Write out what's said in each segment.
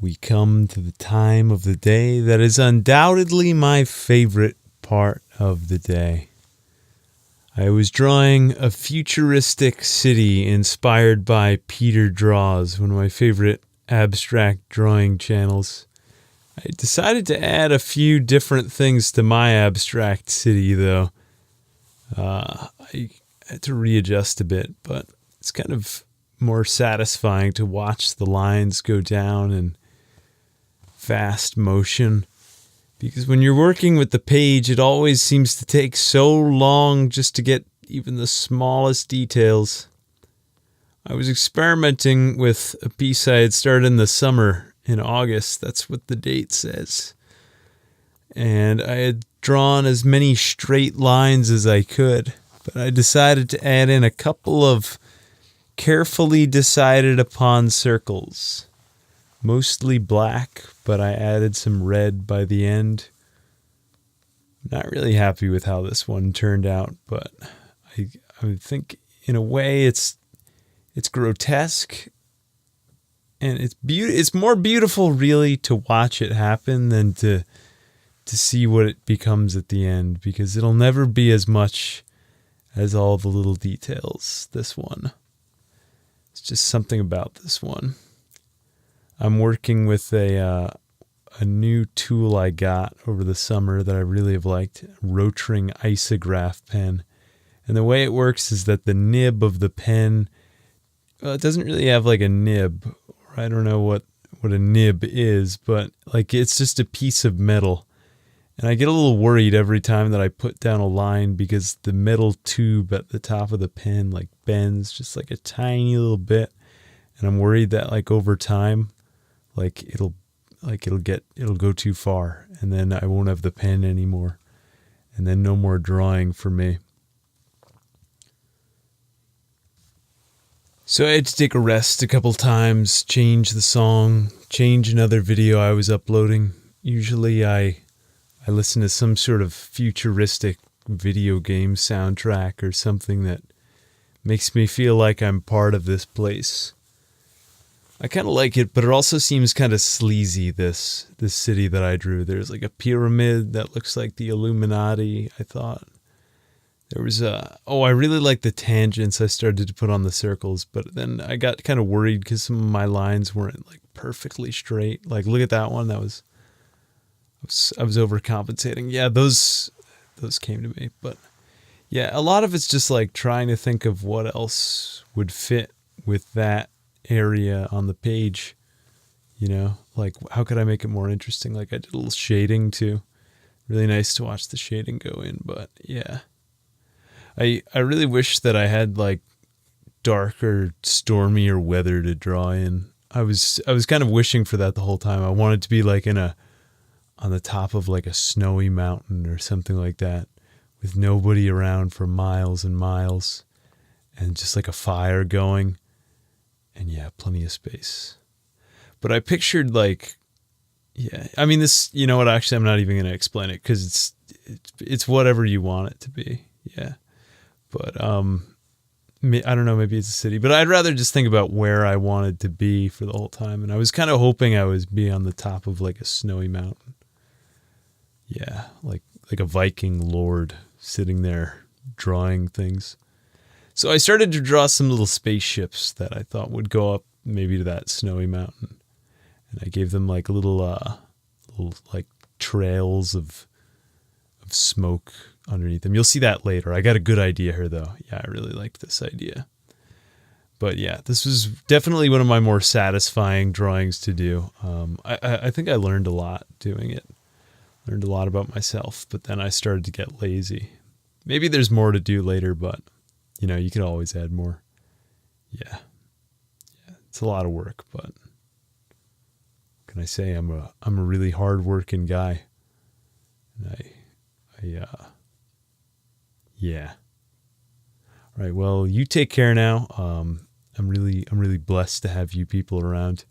we come to the time of the day that is undoubtedly my favorite part of the day. I was drawing a futuristic city inspired by Peter Draws, one of my favorite abstract drawing channels. I decided to add a few different things to my abstract city, though. I had to readjust a bit, but it's kind of more satisfying to watch the lines go down in fast motion. Because when you're working with the page, it always seems to take so long just to get even the smallest details. I was experimenting with a piece I had started in the summer in August. That's what the date says. And I had drawn as many straight lines as I could, but I decided to add in a couple of carefully decided upon circles. Mostly black, but I added some red by the end. Not really happy with how this one turned out, but I think in a way it's grotesque, and it's more beautiful really to watch it happen than to see what it becomes at the end, because it'll never be as much as all the little details. This one, it's just something about this one. I'm working with a new tool I got over the summer that I really have liked, Rotring Isograph pen. And the way it works is that the nib of the pen, well, it doesn't really have like a nib. I don't know what a nib is, but like it's just a piece of metal. And I get a little worried every time that I put down a line, because the metal tube at the top of the pen like bends just like a tiny little bit. And I'm worried that like over time, like it'll go too far, and then I won't have the pen anymore, and then no more drawing for me. So I had to take a rest a couple times, change the song, change another video I was uploading. Usually I listen to some sort of futuristic video game soundtrack or something that makes me feel like I'm part of this place. I kind of like it, but it also seems kind of sleazy, this city that I drew. There's like a pyramid that looks like the Illuminati, I thought. There was I really like the tangents I started to put on the circles, but then I got kind of worried because some of my lines weren't like perfectly straight. Like, look at that one. I was overcompensating. Yeah, those came to me. But yeah, a lot of it's just like trying to think of what else would fit with that area on the page, you know, like how could I make it more interesting? Like I did a little shading too. Really nice to watch the shading go in, but yeah. I really wish that I had like darker, stormier weather to draw in. I was kind of wishing for that the whole time. I wanted to be like on the top of like a snowy mountain or something like that, with nobody around for miles and miles, and just like a fire going. And yeah, plenty of space. But I pictured like, yeah, I mean this, you know what, actually I'm not even going to explain it, because it's whatever you want it to be. Yeah. But I don't know, maybe it's a city, but I'd rather just think about where I wanted to be for the whole time. And I was kind of hoping I was be on the top of like a snowy mountain. Yeah, like a Viking lord sitting there drawing things. So I started to draw some little spaceships that I thought would go up maybe to that snowy mountain. And I gave them like little like trails of smoke underneath them. You'll see that later. I got a good idea here though. Yeah, I really liked this idea. But yeah, this was definitely one of my more satisfying drawings to do. I think I learned a lot doing it. Learned a lot about myself, but then I started to get lazy. Maybe there's more to do later, but you know, you could always add more. Yeah, it's a lot of work, but what can I say? I'm a really hard-working guy, and yeah. All right, well, you take care now. I'm really blessed to have you people around,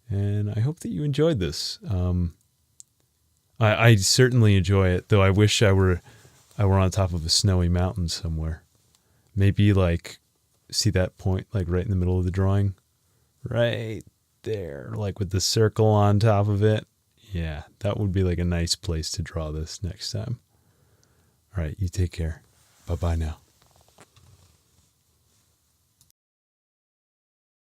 and I hope that you enjoyed this. I certainly enjoy it, though I wish I were on top of a snowy mountain somewhere. Maybe like, see that point like right in the middle of the drawing? Right there, like with the circle on top of it. Yeah, that would be like a nice place to draw this next time. All right, you take care. Bye-bye now.